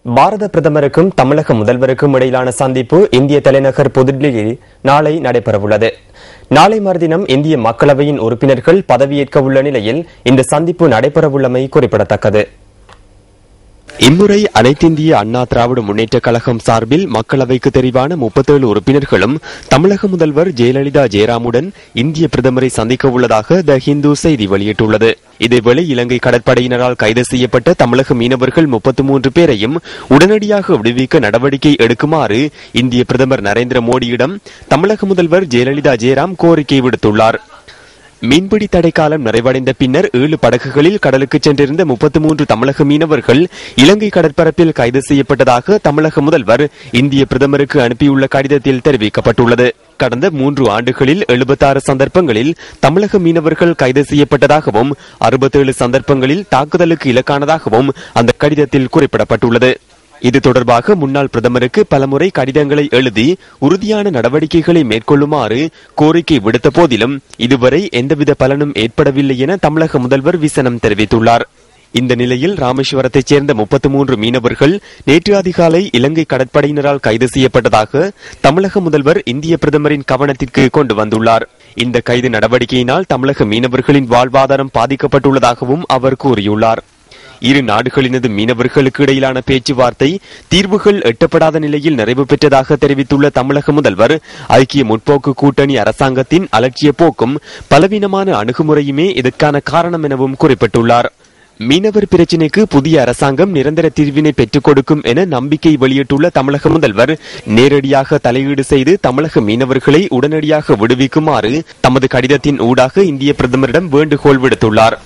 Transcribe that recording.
பாரத பிரதமருக்கும் தமிழக முதல்வருக்கும் இடையிலான சந்திப்பு இந்திய தலைநகர் புதுடில்லியில் நாளை நடைபெறவுள்ளது. நாளை மறுதினம் இந்திய மக்களவையின் உறுப்பினர்கள் பதவியேற்க உள்ள நிலையில் இந்த சந்திப்பு நடைபெறவுள்ளமை குறிப்பிடத்தக்கது. இம்முறை அனைத்திந்திய அண்ணா திராவிட முன்னேற்றக் கழகம் சார்பில் மக்களவைக்கு தெரிவான 37 உறுப்பினர்களும் தமிழக முதல்வர் ஜெயலலிதா ஜெயராமுடன் இந்திய பிரதமரை சந்திக்க உள்ளதாக த ஹிந்து செய்தி வெளியிட்டுள்ளது. இதேவேளை இலங்கை கடற்படையினரால் கைது செய்யப்பட்ட தமிழக மீனவர்கள் 33 பேரையும் உடனடியாக விடுவிக்க நடவடிக்கை எடுக்குமாறு இந்திய பிரதமர் நரேந்திர மோடியிடம் தமிழக முதல்வர் ஜெயலலிதா ஜெயராம் கோரிக்கை விடுத்துள்ளார். மீன்பிடி தடைக்காலம் நிறைவடைந்த பின்னர் 7 படகுகளில் கடலுக்கு சென்றிருந்த 33 தமிழக மீனவர்கள் இலங்கை கடற்பரப்பில் கைது செய்யப்பட்டதாக தமிழக முதல்வர் இந்திய பிரதமருக்கு அனுப்பியுள்ள கடிதத்தில் தெரிவிக்கப்பட்டுள்ளது. கடந்த 3 ஆண்டுகளில் 76 சந்தர்ப்பங்களில் தமிழக மீனவர்கள் கைது செய்யப்பட்டதாகவும் 67 சந்தர்ப்பங்களில் தாக்குதலுக்கு இலக்கானதாகவும் அந்த கடிதத்தில் குறிப்பிடப்பட்டுள்ளது. இது தொடர்பாக முன்னாள் பிரதமருக்கு பலமுறை கடிதங்களை எழுதி உறுதியான நடவடிக்கைகளை மேற்கொள்ளுமாறு கோரிக்கை விடுத்த போதிலும் இதுவரை எந்தவித பலனும் ஏற்படவில்லை என தமிழக முதல்வர் விசனம் தெரிவித்துள்ளார். இந்த நிலையில் ராமேஸ்வரத்தைச் சேர்ந்த 33 மீனவர்கள் நேற்று அதிகாலை இலங்கை கடற்படையினரால் கைது செய்யப்பட்டதாக தமிழக முதல்வர் இந்திய பிரதமரின் கவனத்திற்கு கொண்டு வந்துள்ளார். இந்த கைது நடவடிக்கையினால் தமிழக மீனவர்களின் வாழ்வாதாரம் பாதிக்கப்பட்டுள்ளதாகவும் அவர் கூறியுள்ளார். இரு நாடுகளினது மீனவர்களுக்கு இடையிலான பேச்சுவார்த்தை தீர்வுகள் எட்டப்படாத நிலையில் நிறைவு பெற்றதாக தெரிவித்துள்ள தமிழக முதல்வர் ஐக்கிய முற்போக்கு கூட்டணி அரசாங்கத்தின் அலட்சிய போக்கும் பலவீனமான அணுகுமுறையுமே இதற்கான காரணம் எனவும் குறிப்பிட்டுள்ளார். மீனவர் பிரச்சினைக்கு புதிய அரசாங்கம் நிரந்தர தீர்வினை பெற்றுக் கொடுக்கும் என நம்பிக்கை வெளியிட்டுள்ள தமிழக முதல்வர் நேரடியாக தலையீடு செய்து தமிழக மீனவர்களை உடனடியாக விடுவிக்குமாறு தமது கடிதத்தின் ஊடாக இந்திய பிரதமரிடம் வேண்டுகோள் விடுத்துள்ளார்.